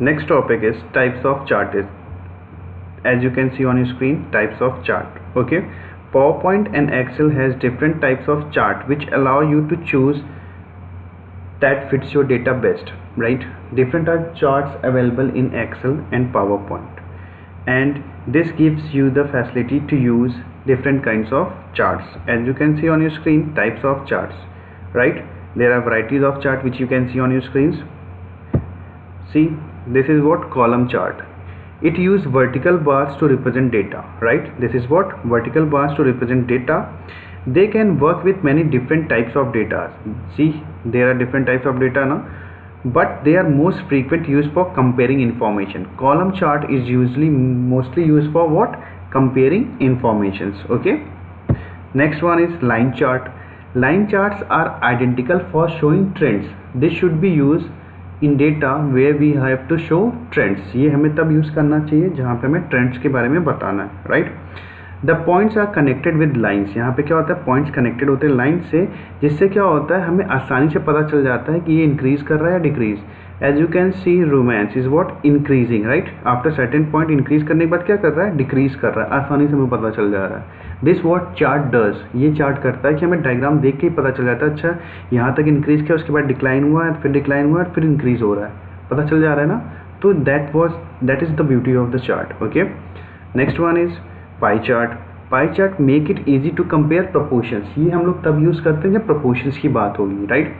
Next topic is types of chart. As you can see on your screen, types of chart. Okay, PowerPoint and Excel has different types of chart which allow you to choose that fits your data best, right? Different are charts available in Excel and PowerPoint, and this gives you the facility to use different kinds of charts. As you can see on your screen, types of charts, right? There are varieties of chart which you can see on your screens. See, this is what column chart. It uses vertical bars to represent data, right? This is what vertical bars to represent data. They can work with many different types of data. See, there are different types of data now, but they are most frequent used for comparing information. Column chart is usually mostly used for what? Comparing informations. Okay, next one is line chart. Line charts are identical for showing trends. This should be used in data where we have to show trends. ये हमें तब use करना चाहिए जहाँ पे हमें trends के बारे में बताना है, right? The points are connected with lines. यहाँ पे क्या होता है? पॉइंट्स कनेक्टेड होते हैं लाइन से, जिससे क्या होता है हमें आसानी से पता चल जाता है कि ये इंक्रीज कर रहा है या decrease. As you can see, romance is what? Increasing, right? After certain point increase करने के बाद क्या कर रहा है? डिक्रीज कर रहा है. आसानी से हमें पता चल जा रहा है. This what chart does. ये चार्ट करता है कि हमें डायग्राम देख के ही पता चल जाता है, अच्छा यहाँ तक इंक्रीज किया, उसके बाद डिक्लाइन हुआ है, फिर डिक्लाइन हुआ है, फिर इंक्रीज हो रहा है, पता चल जा रहा है ना. तो that is the beauty of the chart. Okay, next one is pie chart. Pie chart make it easy to compare proportions. ये हम लोग तब यूज़ करते हैं जब प्रपोर्शंस की बात होगी, right?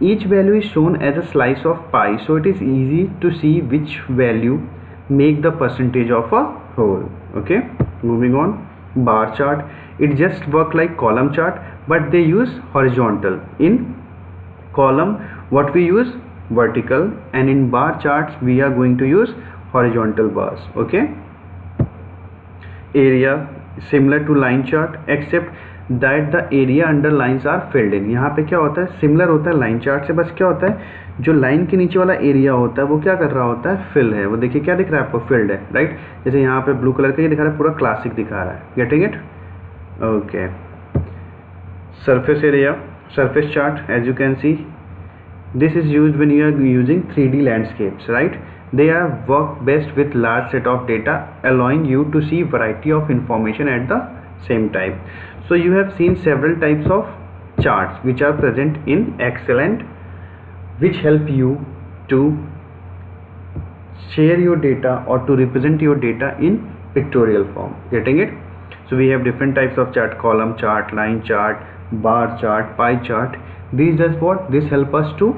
Each value is shown as a slice of pie, so it is easy to see which value make the percentage of a whole. Okay, moving on. Bar chart, it just work like column chart, but they use horizontal. In column what we use? Vertical, and in bar charts we are going to use horizontal bars. Okay, area similar to line chart except that the area under lines are filled in. यहाँ पे क्या होता है? Similar होता है line chart से, बस क्या होता है जो लाइन के नीचे वाला एरिया होता है वो क्या कर रहा होता है? फिल है. वो देखिए क्या दिख रहा है आपको? फिल्ड है, राइट? जैसे यहाँ पे ब्लू कलर का ये दिखा रहा है, पूरा क्लासिक दिखा रहा है. Getting it? Okay. Surface area, surface chart. As you can see, this is used when you are using 3D landscapes, right? They are work best with large set of data, allowing you to see variety of information at the same time. So you have seen several types of charts which are present in Excel and which help you to share your data or to represent your data in pictorial form. Getting it? So we have different types of chart: column chart, line chart, bar chart, pie chart. These does what? This help us to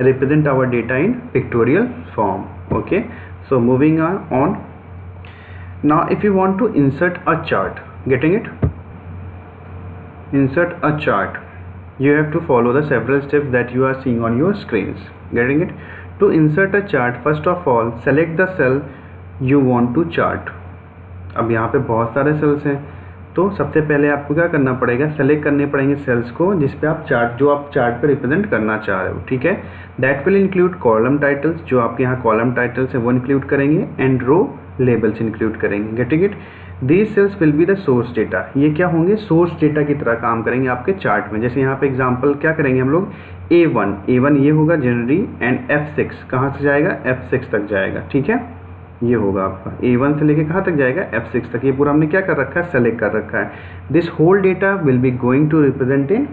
represent our data in pictorial form. Okay, so moving on. Now if you want to insert a chart, getting it? Insert a chart, you have to follow the several steps that you are seeing on your screens. Getting it? To insert a chart, first of all select the cell you want to chart. अब यहाँ पे बहुत सारे sales हैं, तो सबसे पहले आपको क्या करना पड़ेगा? सेलेक्ट करने पड़ेंगे सेल्स को जिस पे आप चार्ट, जो आप चार्ट पे रिप्रेजेंट करना चाह रहे हो. ठीक है? That will include column titles, जो आपके यहाँ कॉलम टाइटल्स है वो इंक्लूड करेंगे, एंड रो लेबल्स इंक्लूड करेंगे. Getting it? These cells will be the source data. ये क्या होंगे? सोर्स डेटा की तरह काम करेंगे आपके चार्ट में. जैसे यहाँ पे एग्जांपल क्या करेंगे हम लोग? A1 ये होगा जनवरी, एंड F6 कहाँ से जाएगा? F6 तक जाएगा. ठीक है, ये होगा आपका A1 से लेके कहाँ तक जाएगा? F6 तक. ये पूरा हमने क्या कर रखा है? सेलेक्ट कर रखा है. This whole data will be going to represent in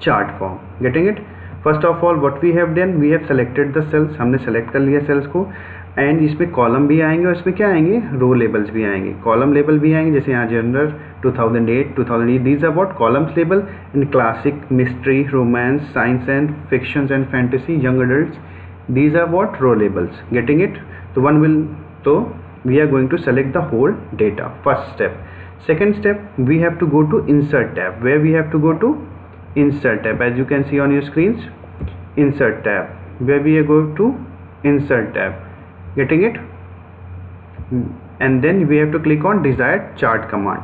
chart form. Getting it? First of all what we have done, we have selected the cells. हमने सेलेक्ट कर लिया सेल्स को, एंड इसमें कॉलम भी आएंगे और इसमें क्या आएंगे? रो लेबल्स भी आएंगे, कॉलम लेबल भी आएंगे. जैसे यहाँ genre 2008 these are what? Columns label. In classic, mystery, romance, science and fictions and fantasy, young adults, these are what? Row labels. Getting it? तो one will, so we are going to select the whole data. First step. Second step, we have to go to insert tab. Where we have to go to? Insert tab. As you can see on your screens, insert tab, where we are going to insert tab. Getting it? And then we have to click on desired chart command.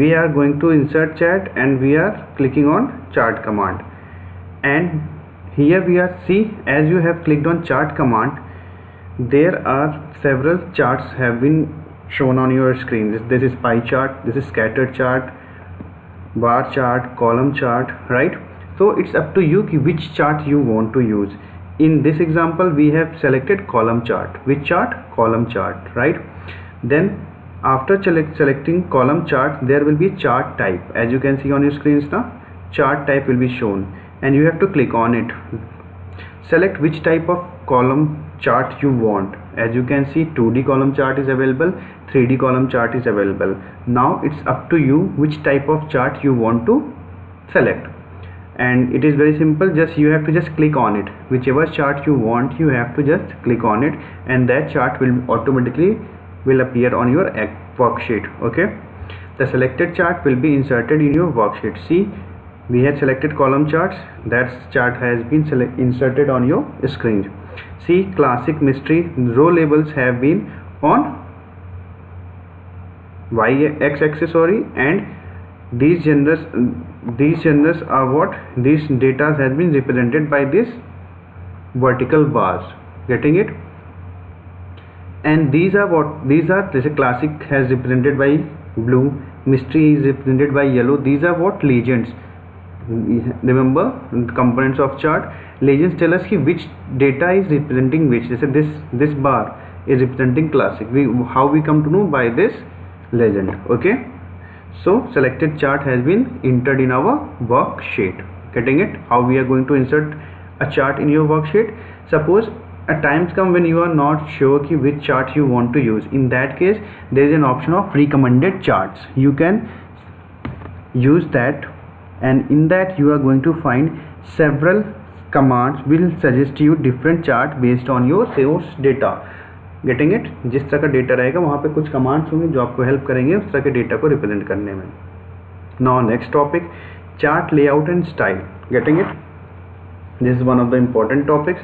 We are going to insert chart, and we are clicking on chart command, and here we are, see, as you have clicked on chart command, there are several charts have been shown on your screen. This is pie chart, this is scattered chart, bar chart, column chart, right? So it's up to you which chart you want to use. in this example we have selected column chart. Which chart? Column chart, right? Then after selecting column chart, there will be chart type. As you can see on your screens now, chart type will be shown and you have to click on it. Select which type of column chart you want. As you can see, 2D column chart is available, 3D column chart is available. Now it's up to you which type of chart you want to select, and it is very simple. Just you have to just click on it. Whichever chart you want, you have to just click on it and that chart will automatically appear on your worksheet. Okay, the selected chart will be inserted in your worksheet. See, we had selected column charts, that chart has been inserted on your screen. See, classic mystery row labels have been on x-axis, and these genders are what? These data has been represented by this vertical bars. Getting it? And these are what? These are, this classic has represented by blue, mystery is represented by yellow. These are what? Legends. Remember, components of chart. Legends tell us which data is representing which. This bar is representing classic. How we come to know? By this legend. Okay, so selected chart has been entered in our worksheet. Getting it? How we are going to insert a chart in your worksheet? Suppose a times come when you are not sure which chart you want to use. In that case, there is an option of recommended charts. You can use that, and in that you are going to find several commands will suggest you different chart based on your source data. Getting it? जिस तरह का data रहेगा वहाँ पे कुछ commands होंगे जो आपको हेल्प करेंगे उस तरह के डेटा को रिप्रेजेंट करने में. Now next topic, chart layout and style. Getting it? This is one of the important topics.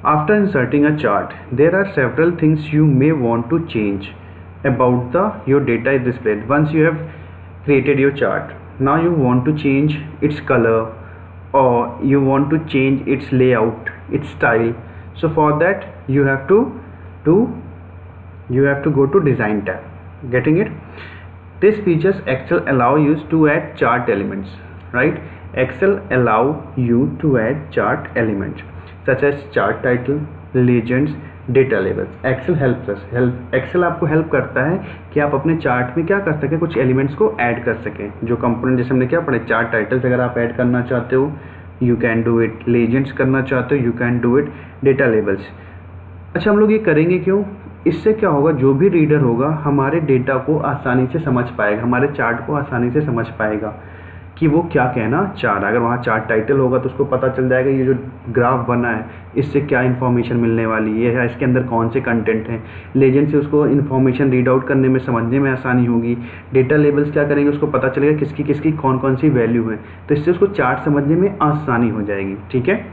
After inserting a chart, there are several things you may want to change about your data is displayed. Once you have created your chart, now you want to change its color or you want to change its layout, its style. So for that you have to go to design tab. Getting it? This features Excel allow you to add chart elements, right? Excel allow you to add chart elements such as chart title, legends, data levels. Excel आपको help करता है कि आप अपने chart में क्या कर सकें, कुछ एलिमेंट्स को ऐड कर सकें. जो कंपोनेंट जैसे हमने क्या पढ़े, चार्ट टाइटल्स अगर आप ऐड करना चाहते हो you can do it, legends करना चाहते हो you can do it, data levels. अच्छा, हम लोग ये करेंगे क्यों? इससे क्या होगा, जो भी रीडर होगा हमारे डेटा को आसानी से समझ पाएगा, हमारे चार्ट को आसानी से समझ पाएगा कि वो क्या कहना चाह रहा है. अगर वहाँ चार्ट टाइटल होगा तो उसको पता चल जाएगा ये जो ग्राफ बना है इससे क्या इन्फॉर्मेशन मिलने वाली है, इसके अंदर कौन से कंटेंट हैं. लेजेंड से उसको इन्फॉर्मेशन रीड आउट करने में, समझने में आसानी होगी. डेटा लेवल्स क्या करेंगे, उसको पता चलेगा किसकी कौन कौन सी वैल्यू है, तो इससे उसको चार्ट समझने में आसानी हो जाएगी. ठीक है.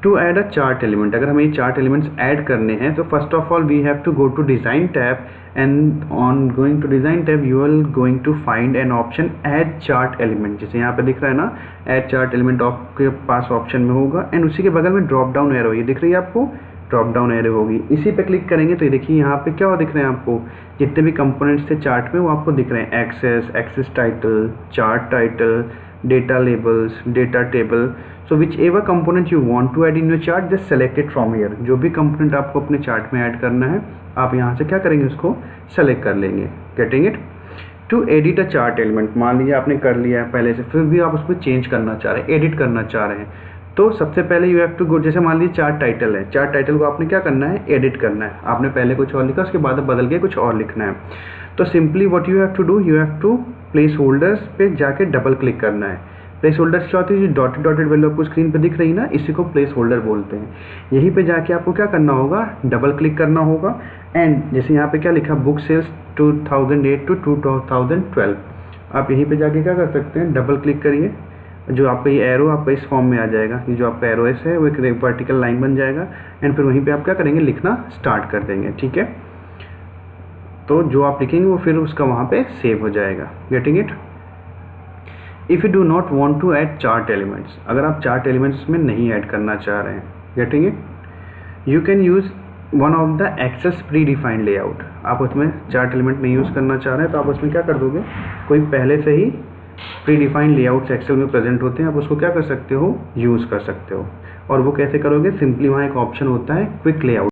To add a chart element, अगर हमें ये चार्ट एलिमेंट्स ऐड करने हैं तो first of all we have to go to design tab, and on going to design tab you are going to find an option add chart element. जैसे यहाँ पे दिख रहा है ना, ऐड चार्ट एलिमेंट आपके पास ऑप्शन में होगा, एंड उसी के बगल में ड्रॉप डाउन एरो, ये दिख रही है आपको, ड्रॉप डाउन एरो होगी. इसी पे क्लिक करेंगे तो ये देखिए यहाँ पे क्या दिख रहे हैं आपको, जितने भी कंपोनेंट्स थे चार्ट में वो आपको दिख रहे हैं. Axis title, chart title, data labels, data table. So whichever component you want to add in your chart, just select it from here. जो भी कंपोनेंट आपको अपने चार्ट में ऐड करना है आप यहाँ से क्या करेंगे, उसको सेलेक्ट कर लेंगे. Getting it? To edit a chart element, मान लीजिए आपने कर लिया है पहले से, फिर भी आप उसको चेंज करना चाह रहे हैं, एडिट करना चाह रहे हैं, तो सबसे पहले यू हैव टू गो. जैसे मान लीजिए चार्ट टाइटल है, चार्ट टाइटल को आपने क्या करना है, एडिट करना है. आपने पहले कुछ और लिखा, उसके बाद बदल के कुछ और लिखना है. तो simply what you have to do, you have to placeholders पे जाके डबल क्लिक करना है. प्लेस होल्डर्स क्या होती है, जो डॉटेड वैल्यू आपको स्क्रीन पे दिख रही है ना, इसी को प्लेस होल्डर बोलते हैं. यहीं पे जाके आपको क्या करना होगा, डबल क्लिक करना होगा. एंड जैसे यहाँ पे क्या लिखा, बुक सेल्स 2008 to 2012, आप यहीं पे जाके क्या कर सकते हैं, डबल क्लिक करिए. जो आपका ये एरो आपका इस फॉर्म में आ जाएगा, ये जो आपका एरो है वो एक वर्टिकल लाइन बन जाएगा, एंड फिर वहीं पे आप क्या करेंगे, लिखना स्टार्ट कर देंगे. ठीक है. तो जो आप लिखेंगे वो फिर उसका वहाँ पे सेव हो जाएगा. Getting it? If you do not want to add chart elements, अगर आप चार्ट एलिमेंट्स में नहीं ऐड करना चाह रहे हैं, getting it, you can use one of the Excel's predefined layout. आप उसमें चार्ट एलिमेंट नहीं यूज़ करना चाह रहे हैं तो आप उसमें क्या कर दोगे, कोई पहले से ही प्री डिफाइंड लेआउट्स एक्सेल में प्रेजेंट होते हैं, आप उसको क्या कर सकते हो, यूज़ कर सकते हो। और वो कैसे करोगे, सिंपली वहाँ एक ऑप्शन होता है क्विक लेआउट।